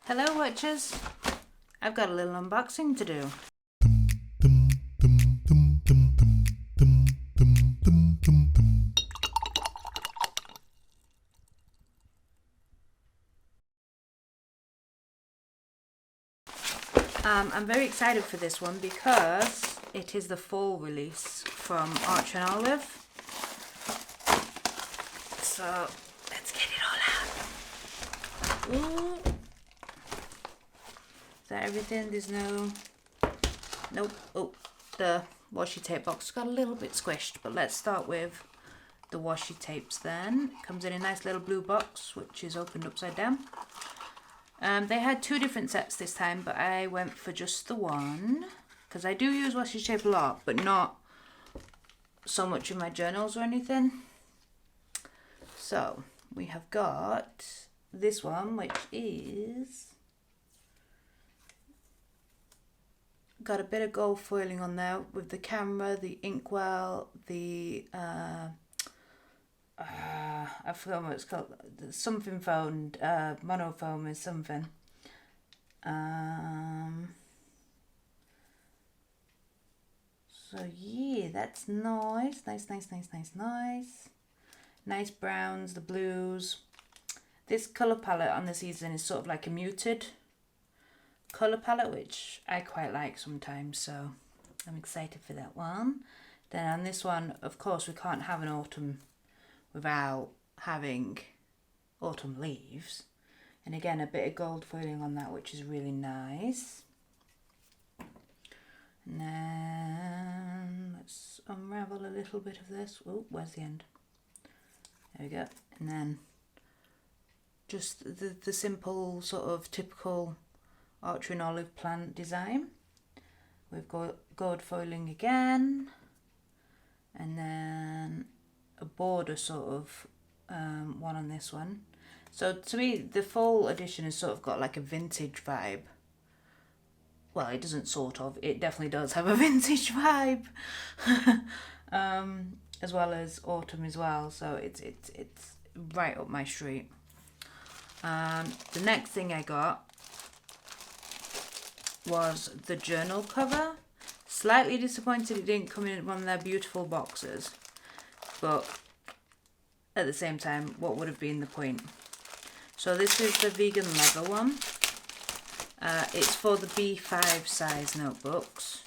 Hello watchers, I've got a little unboxing to do. I'm very excited for this one because it is the fall release from Archer and Olive. So let's get it all out. Ooh. Is that everything? There's nope. Oh, the washi tape box got a little bit squished, but let's start with the washi tapes then. It comes in a nice little blue box which is opened upside down. They had two different sets this time, but I went for just the one because I do use washi tape a lot, but not so much in my journals or anything. So we have got this one, which is got a bit of gold foiling on there with the camera, the inkwell, the I forgot what it's called, something foamed, monofoam is something. So yeah, that's nice. Nice browns, the blues. This colour palette on the season is sort of like a muted colour palette, which I quite like sometimes, so I'm excited for that one. Then on this one, of course, we can't have an autumn without having autumn leaves, and again a bit of gold foiling on that, which is really nice. And then let's unravel a little bit of this. Oh, where's the end? There we go. And then just the simple sort of typical Archer and Olive plant design. We've got gold foiling again, and then a border sort of one on this one. So to me, the fall edition has sort of got like a vintage vibe. Well, it doesn't sort of, it definitely does have a vintage vibe. As well as autumn as well, so it's right up my street. The next thing I got was the journal cover. Slightly disappointed it didn't come in one of their beautiful boxes, but at the same time, what would have been the point? So this is the vegan leather one. It's for the B5 size notebooks,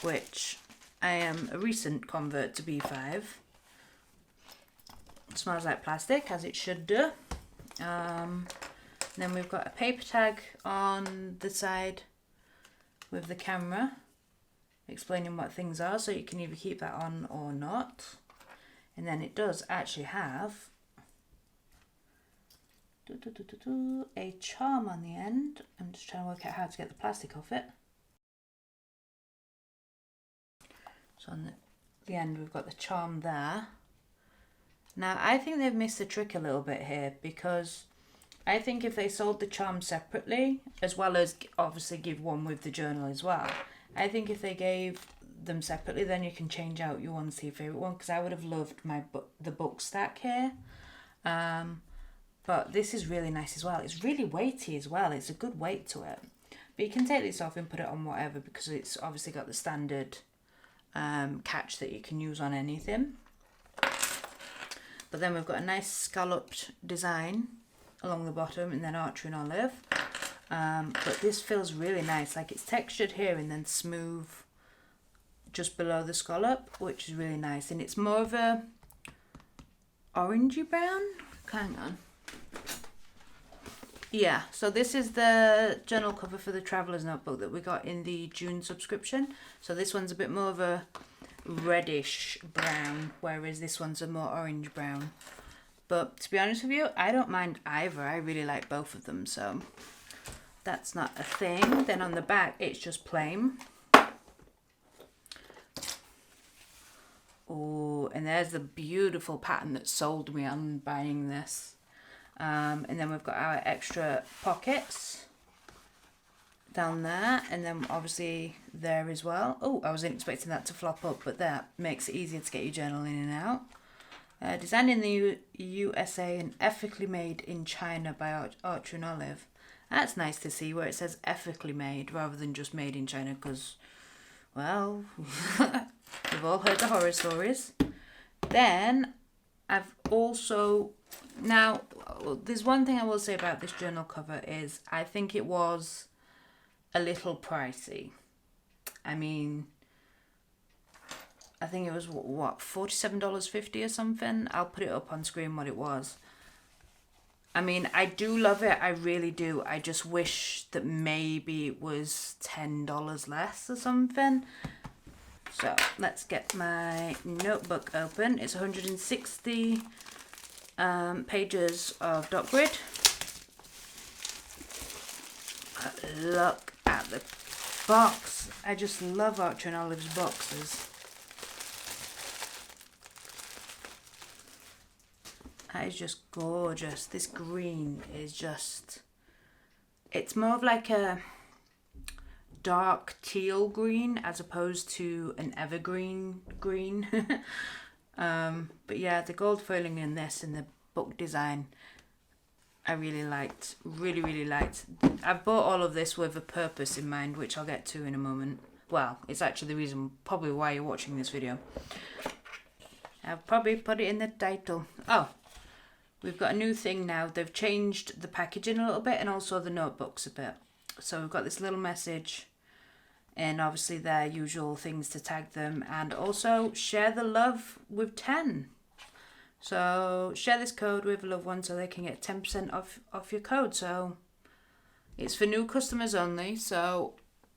which I am a recent convert to B5. It smells like plastic, as it should do. Then we've got a paper tag on the side with the camera explaining what things are, so you can either keep that on or not. And then it does actually have a charm on the end. I'm just trying to work out how to get the plastic off it. So on the end we've got the charm there. Now I think they've missed the trick a little bit here, because I think if they sold the charm separately, as well as obviously give one with the journal as well, I think if they gave them separately, then you can change out your one to your favourite one, because I would have loved the book stack here. But this is really nice as well. It's really weighty as well. It's a good weight to it. But you can take this off and put it on whatever, because it's obviously got the standard catch that you can use on anything. But then we've got a nice scalloped design along the bottom, and then Archer and Olive. But this feels really nice. Like, it's textured here and then smooth just below the scallop, which is really nice. And it's more of a orangey brown. Hang on. Yeah, so this is the journal cover for the Traveller's Notebook that we got in the June subscription. So this one's a bit more of a reddish brown, whereas this one's a more orange brown. But to be honest with you, I don't mind either. I really like both of them, so that's not a thing. Then on the back, it's just plain. Oh, and there's the beautiful pattern that sold me on buying this. And then we've got our extra pockets down there, and then obviously there as well. Oh, I wasn't expecting that to flop up, but that makes it easier to get your journal in and out. Designed in the USA and ethically made in China by Archer and Olive. That's nice to see where it says ethically made rather than just made in China because, well, we've all heard the horror stories. Then I've also, now there's one thing I will say about this journal cover is I think it was a little pricey. I mean, I think it was what, $47.50 or something. I'll put it up on screen what it was. I mean, I do love it. I really do. I just wish that maybe it was $10 less or something. So let's get my notebook open. It's 160 pages of dot grid. Look at the box. I just love Archer and Olive's boxes. That is just gorgeous. This green is just, it's more of like a dark teal green as opposed to an evergreen green. But yeah, the gold foiling in this and the book design, I really liked, really liked. I've bought all of this with a purpose in mind, which I'll get to in a moment. Well, it's actually the reason probably why you're watching this video. I'll probably put it in the title. Oh, we've got a new thing now. They've changed the packaging a little bit and also the notebooks a bit. So we've got this little message and obviously their usual things to tag them, and also share the love with 10. So share this code with a loved one so they can get 10% off your code. So it's for new customers only. So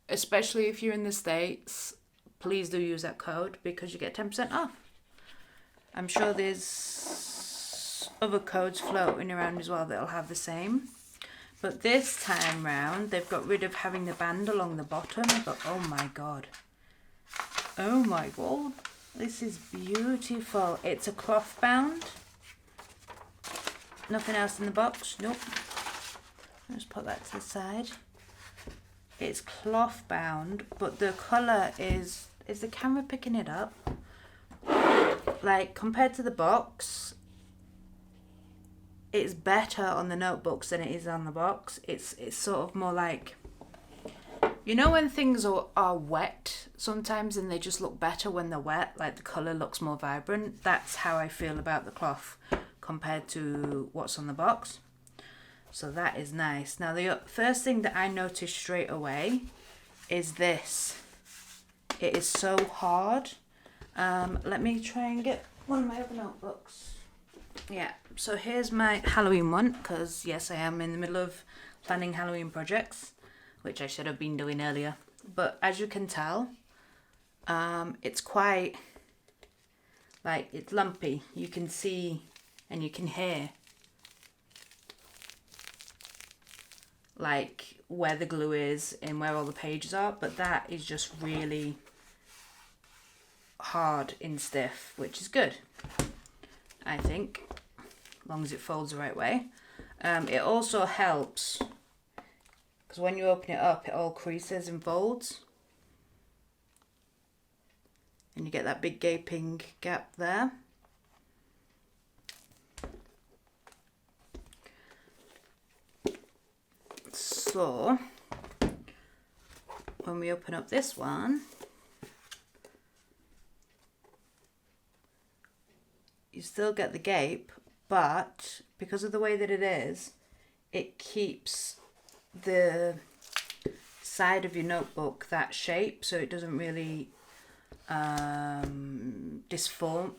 especially if you're in the States, please do use that code because you get 10% off. I'm sure there's other codes floating around as well that'll have the same. But this time round, they've got rid of having the band along the bottom. But oh my god. Oh my god. This is beautiful. It's a cloth bound. Nothing else in the box. Nope. Let's put that to the side. It's cloth bound, but the colour is the camera picking it up? Like, compared to the box, it's better on the notebooks than it is on the box. It's sort of more like, you know when things are wet sometimes and they just look better when they're wet, like the colour looks more vibrant. That's how I feel about the cloth compared to what's on the box. So that is nice. Now the first thing that I noticed straight away is this. It is so hard. Let me try and get one of my other notebooks. Yeah, so here's my Halloween one, because yes, I am in the middle of planning Halloween projects, which I should have been doing earlier. But as you can tell, it's quite, like, it's lumpy. You can see and you can hear, like, where the glue is and where all the pages are, but that is just really hard and stiff, which is good, I think, as long as it folds the right way. It also helps because when you open it up, it all creases and folds, and you get that big gaping gap there. So when we open up this one, you still get the gape, but because of the way that it is, it keeps the side of your notebook that shape, so it doesn't really deform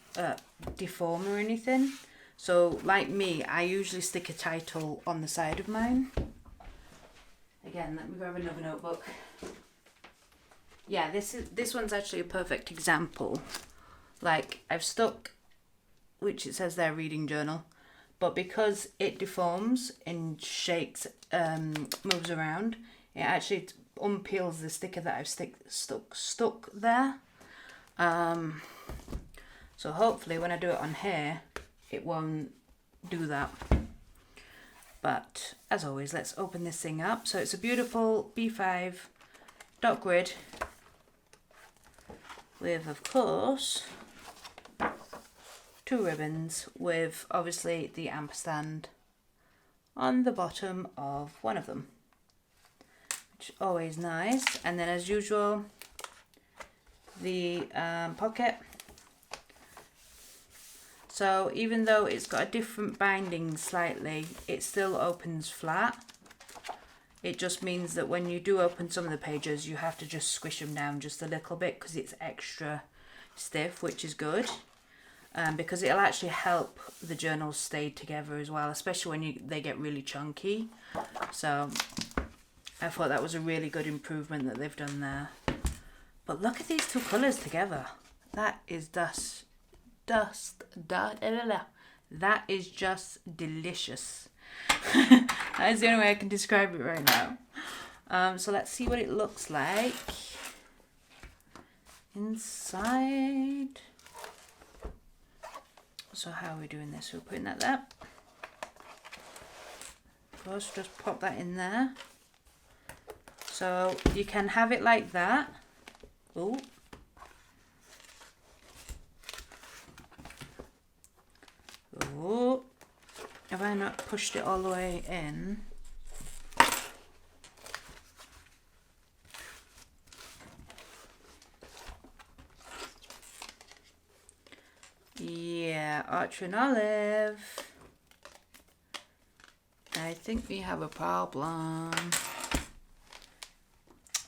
or anything. So like me, I usually stick a title on the side of mine. Again, let me grab another notebook. Yeah, this one's actually a perfect example. Like, I've stuck, which it says there, reading journal, but because it deforms and shakes, moves around, it actually unpeels the sticker that I've stuck there. So hopefully when I do it on here, it won't do that. But as always, let's open this thing up. So it's a beautiful B5 dot grid with, of course, 2 ribbons with obviously the ampersand on the bottom of one of them, which is always nice. And then as usual, the pocket. So even though it's got a different binding slightly, it still opens flat. It just means that when you do open some of the pages, you have to just squish them down just a little bit because it's extra stiff, which is good. Because it'll actually help the journals stay together as well, especially when they get really chunky. So I thought that was a really good improvement that they've done there. But look at these 2 colours together. That is that is just delicious. That is the only way I can describe it right now. So let's see what it looks like inside. So how are we doing this? We're putting that there. Of course, just pop that in there. So you can have it like that. Oh. Oh. Have I not pushed it all the way in? Yeah, Archer and Olive. I think we have a problem.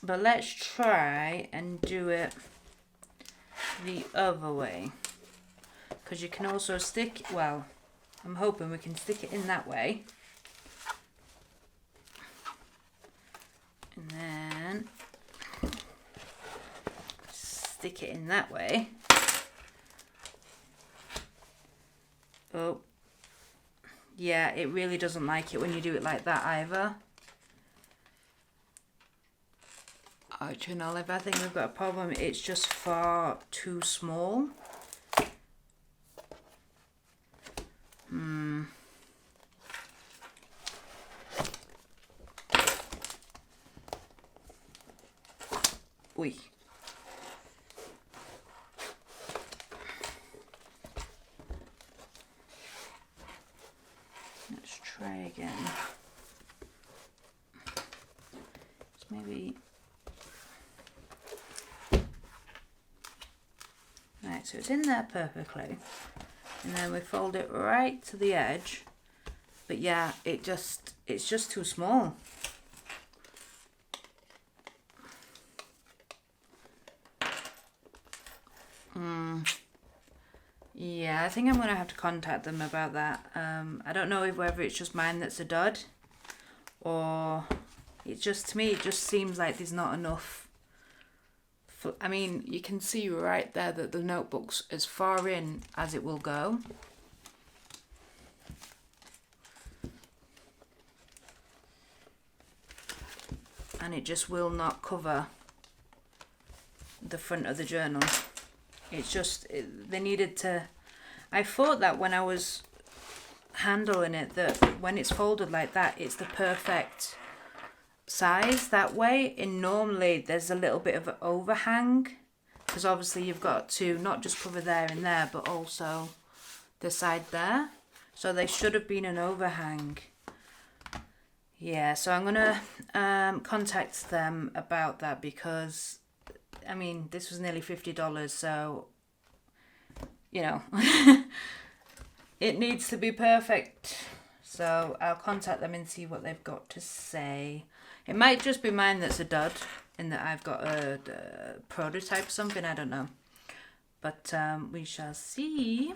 But let's try and do it the other way. Because you can also stick, well, I'm hoping we can stick it in that way. And then stick it in that way. Oh, yeah, it really doesn't like it when you do it like that either. Archer and Olive, I think we've got a problem. It's just far too small. Oi. Let's try again. It's maybe... Right, so it's in there perfectly. And then we fold it right to the edge. But yeah, it's just too small. Yeah, I think I'm going to have to contact them about that. I don't know whether it's just mine that's a dud, or it's just, to me, it just seems like there's not enough. I mean, you can see right there that the notebook's as far in as it will go. And it just will not cover the front of the journal. It's just, they needed to... I thought that when I was handling it, that when it's folded like that, it's the perfect size that way. And normally there's a little bit of an overhang, because obviously you've got to not just cover there and there, but also the side there. So there should have been an overhang. Yeah, so I'm going to contact them about that, because... I mean, this was nearly $50, so, you know, it needs to be perfect. So I'll contact them and see what they've got to say. It might just be mine that's a dud, in that I've got a prototype or something, I don't know. But we shall see.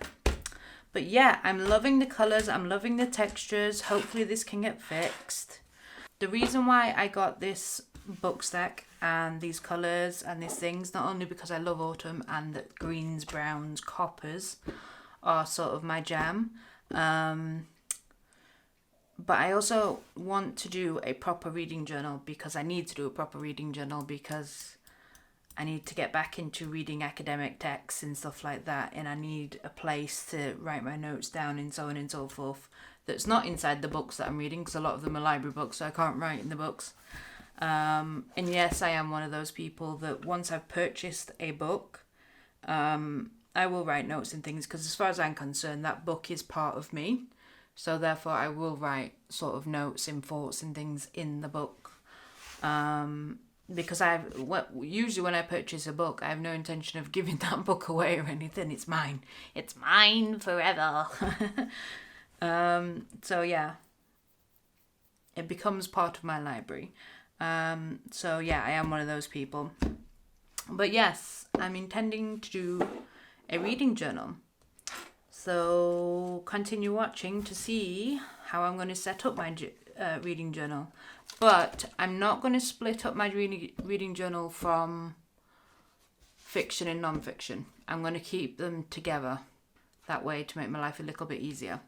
But yeah, I'm loving the colours, I'm loving the textures. Hopefully this can get fixed. The reason why I got this book stack and these colours and these things, not only because I love autumn and that greens, browns, coppers are sort of my jam, but I also want to do a proper reading journal, because I need to do a proper reading journal, because I need to get back into reading academic texts and stuff like that, and I need a place to write my notes down and so on and so forth that's not inside the books that I'm reading, because a lot of them are library books, so I can't write in the books. And yes, I am one of those people that once I've purchased a book, and I will write notes and things, because as far as I'm concerned, that book is part of me. So therefore I will write sort of notes and thoughts and things in the book. Because usually when I purchase a book, I have no intention of giving that book away or anything. It's mine. It's mine forever. So yeah, it becomes part of my library. So yeah, I am one of those people. But yes, I'm intending to do a reading journal. So continue watching to see how I'm going to set up my reading journal. But I'm not going to split up my reading journal from fiction and non-fiction. I'm going to keep them together that way to make my life a little bit easier.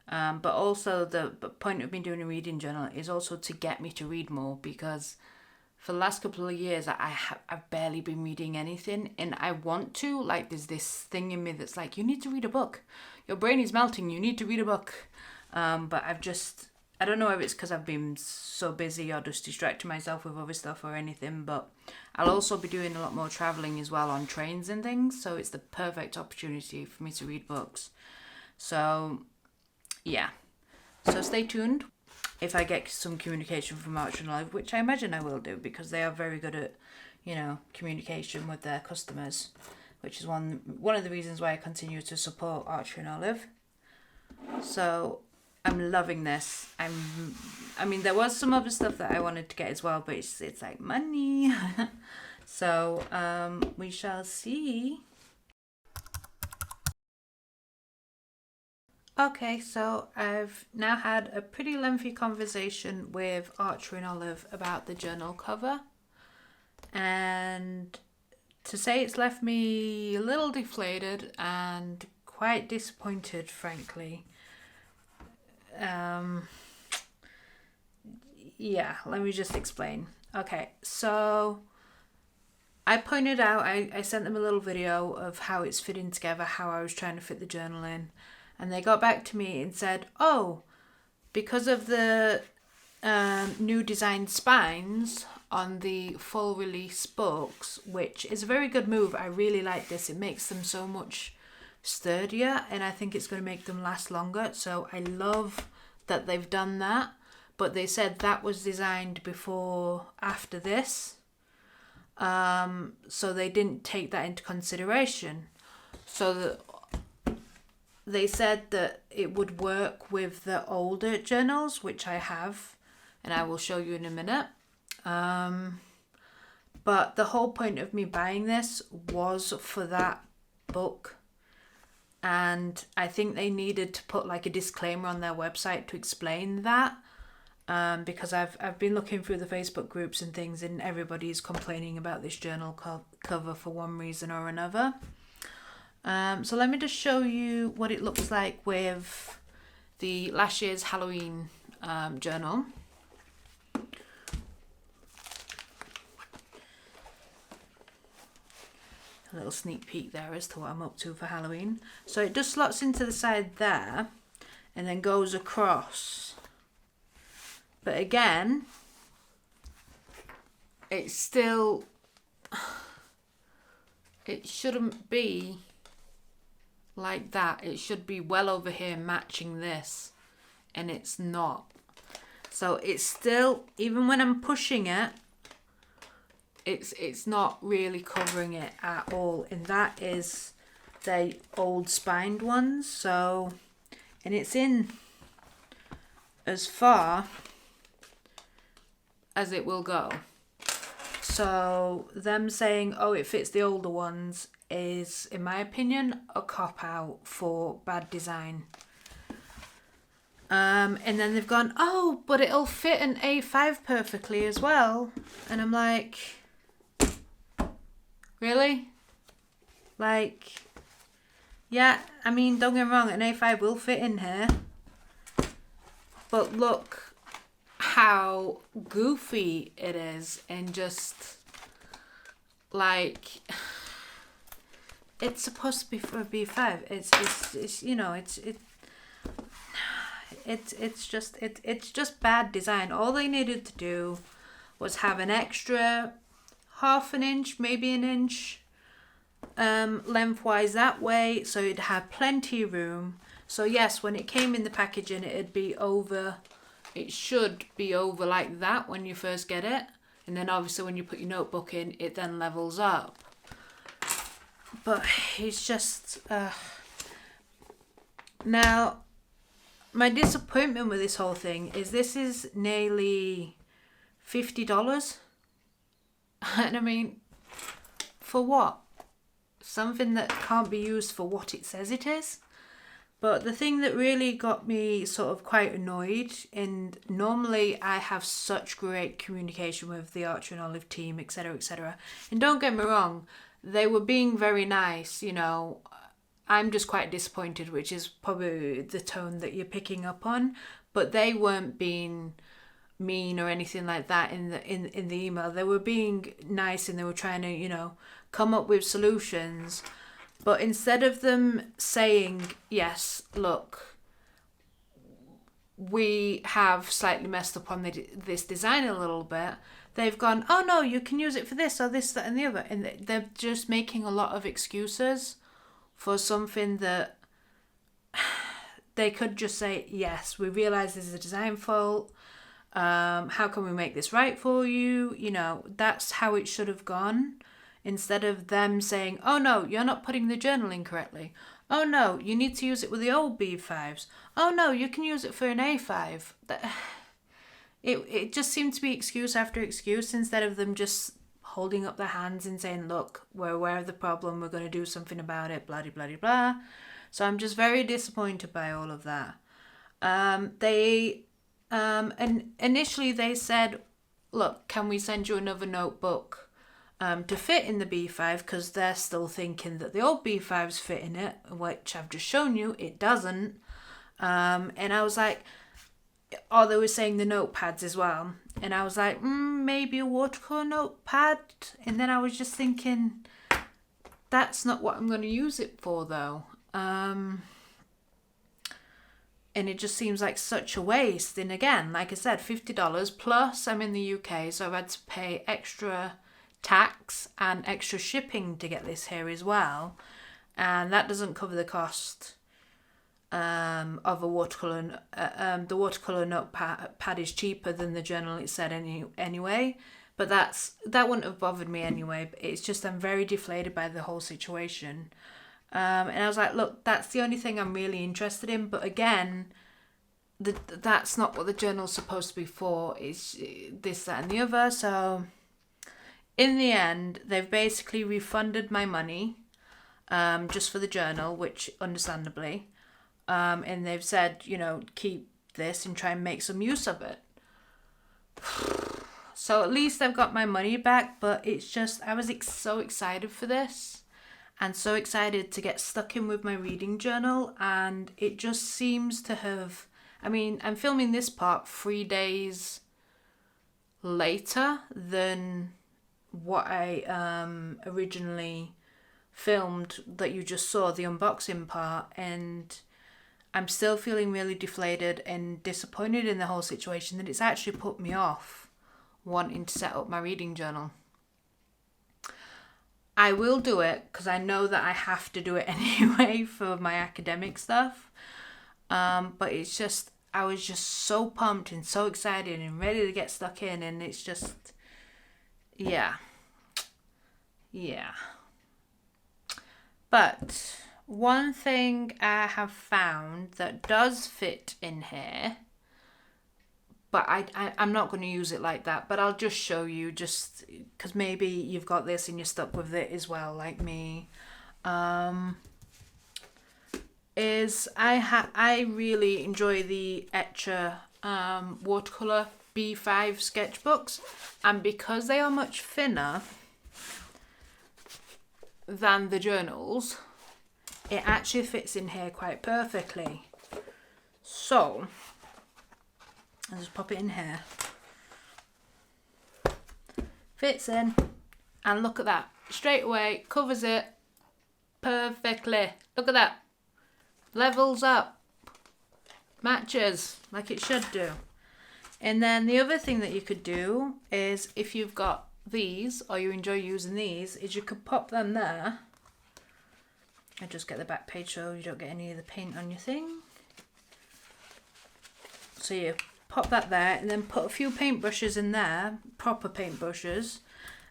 But also the point of me doing a reading journal is also to get me to read more, because for the last couple of years I've barely been reading anything, and I want to. Like, there's this thing in me that's like, you need to read a book. Your brain is melting. You need to read a book. But I don't know if it's because I've been so busy or just distracting myself with other stuff or anything, but I'll also be doing a lot more travelling as well on trains and things, so it's the perfect opportunity for me to read books. So, yeah. So stay tuned. If I get some communication from Archer and Olive, which I imagine I will do, because they are very good at, communication with their customers, which is one of the reasons why I continue to support Archer and Olive. So I'm loving this. There was some other stuff that I wanted to get as well, but it's like money. So we shall see. Okay, so I've now had a pretty lengthy conversation with Archer and Olive about the journal cover, and to say it's left me a little deflated and quite disappointed, frankly. Yeah, let me just explain. Okay, so I pointed out, I sent them a little video of how it's fitting together, how I was trying to fit the journal in. And they got back to me and said, oh, because of the new design spines on the full release books, which is a very good move. I really like this. It makes them so much sturdier, and I think it's going to make them last longer. So I love that they've done that. But they said that was designed after this. So they didn't take that into consideration. So they said that it would work with the older journals, which I have, and I will show you in a minute. But the whole point of me buying this was for that book. And I think they needed to put like a disclaimer on their website to explain that. Because I've been looking through the Facebook groups and things, and everybody's complaining about this journal cover for one reason or another. So let me just show you what it looks like with the last year's Halloween journal. A little sneak peek there as to what I'm up to for Halloween. So it just slots into the side there and then goes across. But again, it's still, it shouldn't be like that. It should be well over here matching this, and it's not. So it's still, even when I'm pushing it, it's not really covering it at all. And that is the old spined ones. So, and it's in as far as it will go. So them saying, oh, it fits the older ones is, in my opinion, a cop-out for bad design. And then they've gone, oh, but it'll fit an A5 perfectly as well. And I'm like, really? Like, yeah, I mean, don't get me wrong, an A5 will fit in here. But look how goofy it is, and just like, it's supposed to be for a B5. It's just bad design. All they needed to do was have an extra half an inch, maybe an inch lengthwise that way, so it'd have plenty of room. So yes, when it came in the packaging, it'd be over, it should be over like that when you first get it. And then obviously when you put your notebook in, it then levels up. But it's just, now, my disappointment with this whole thing is this is nearly $50. And I mean, for what? Something that can't be used for what it says it is. But the thing that really got me sort of quite annoyed, and normally I have such great communication with the Archer and Olive team, etc., and don't get me wrong, they were being very nice, you know. I'm just quite disappointed, which is probably the tone that you're picking up on, but they weren't being mean or anything like that in the email. They were being nice and they were trying to, you know, come up with solutions. But instead of them saying, yes, look, we have slightly messed up on this design a little bit, they've gone, oh no, you can use it for this or this, that and the other. And they're just making a lot of excuses for something that they could just say, yes, we realise this is a design fault. How can we make this right for you? You know, that's how it should have gone. Instead of them saying, oh no, you're not putting the journal in correctly. Oh no, you need to use it with the old B5s. Oh no, you can use it for an A5. It just seemed to be excuse after excuse instead of them just holding up their hands and saying, look, we're aware of the problem, we're going to do something about it, blah, blah, blah, blah. So I'm just very disappointed by all of that. And initially they said, look, can we send you another notebook to fit in the B5, because they're still thinking that the old B5s fit in it, which I've just shown you, it doesn't. And I was like, oh, they were saying the notepads as well. And I was like, maybe a watercolor notepad. And then I was just thinking, that's not what I'm going to use it for though. And it just seems like such a waste. And again, like I said, $50 plus I'm in the UK, so I've had to pay extra tax and extra shipping to get this here as well, and that doesn't cover the cost of a watercolor. The watercolor notepad is cheaper than the journal, it said anyway, but that wouldn't have bothered me anyway. But it's just I'm very deflated by the whole situation, and I was like, look, that's the only thing I'm really interested in. But again, that's not what the journal's supposed to be for. It's this, that and the other. So in the end, they've basically refunded my money just for the journal, which understandably. And they've said, you know, keep this and try and make some use of it. So at least I've got my money back, but it's just, I was so excited for this and so excited to get stuck in with my reading journal. And it just seems to have, I mean, I'm filming this part 3 days later than what I originally filmed that you just saw, the unboxing part, and I'm still feeling really deflated and disappointed in the whole situation, that it's actually put me off wanting to set up my reading journal. I will do it because I know that I have to do it anyway for my academic stuff, but it's just, I was just so pumped and so excited and ready to get stuck in, and it's just, yeah. But one thing I have found that does fit in here, but I'm not going to use it like that, but I'll just show you, just because maybe you've got this and you're stuck with it as well, like me, is I really enjoy the Etcher watercolor B5 sketchbooks, and because they are much thinner than the journals, it actually fits in here quite perfectly. So I'll just pop it in here. Fits in, and look at that, straight away covers it perfectly. Look at that, levels up, matches like it should do. And then the other thing that you could do is, if you've got these or you enjoy using these, is you could pop them there I just get the back page so you don't get any of the paint on your thing. So you pop that there and then put a few paintbrushes in there, proper paintbrushes,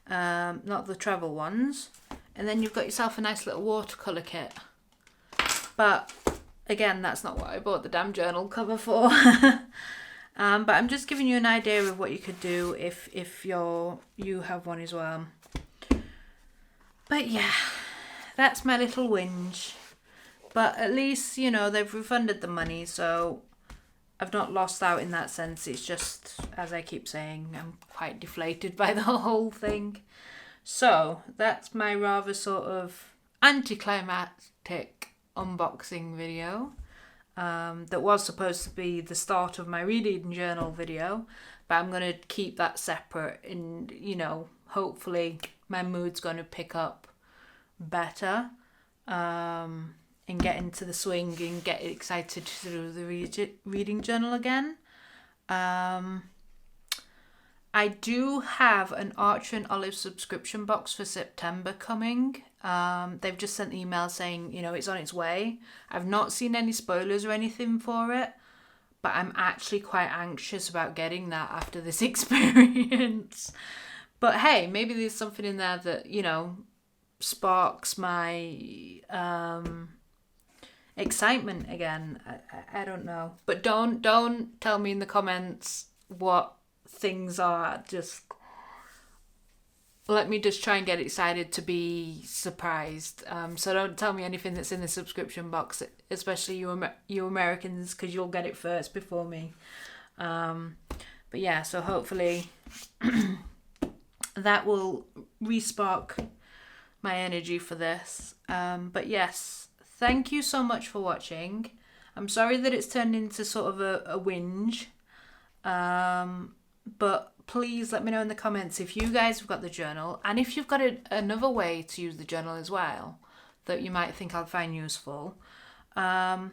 not the travel ones. And then you've got yourself a nice little watercolour kit. But again, that's not what I bought the damn journal cover for. But I'm just giving you an idea of what you could do if you have one as well. But yeah, that's my little whinge. But at least, you know, they've refunded the money, so I've not lost out in that sense. It's just, as I keep saying, I'm quite deflated by the whole thing. So that's my rather sort of anticlimactic unboxing video. That was supposed to be the start of my reading journal video, but I'm going to keep that separate, and you know, hopefully my mood's going to pick up better and get into the swing and get excited to do the reading journal again. I do have an Archer and Olive subscription box for September coming. They've just sent the email saying, you know, it's on its way. I've not seen any spoilers or anything for it, but I'm actually quite anxious about getting that after this experience. But hey, maybe there's something in there that, you know, sparks my excitement again. I don't know. But don't tell me in the comments what things are. Just let me just try and get excited to be surprised. So don't tell me anything that's in the subscription box, especially you Americans, because you'll get it first before me. But yeah, so hopefully that will re-spark my energy for this. But yes, thank you so much for watching. I'm sorry that it's turned into sort of a whinge. But please let me know in the comments if you guys have got the journal, and if you've got another way to use the journal as well that you might think I'll find useful. But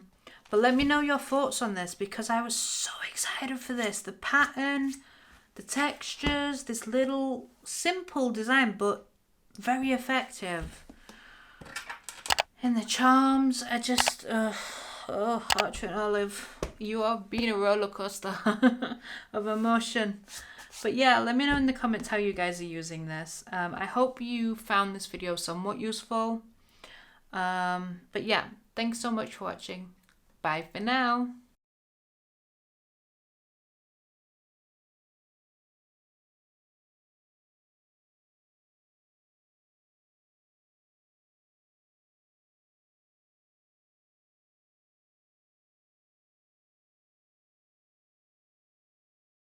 let me know your thoughts on this, because I was so excited for this. The pattern, the textures, this little simple design but very effective. And the charms are just, Archer and Olive, you are being a roller coaster of emotion. But yeah, let me know in the comments how you guys are using this. I hope you found this video somewhat useful. But yeah, thanks so much for watching. Bye for now.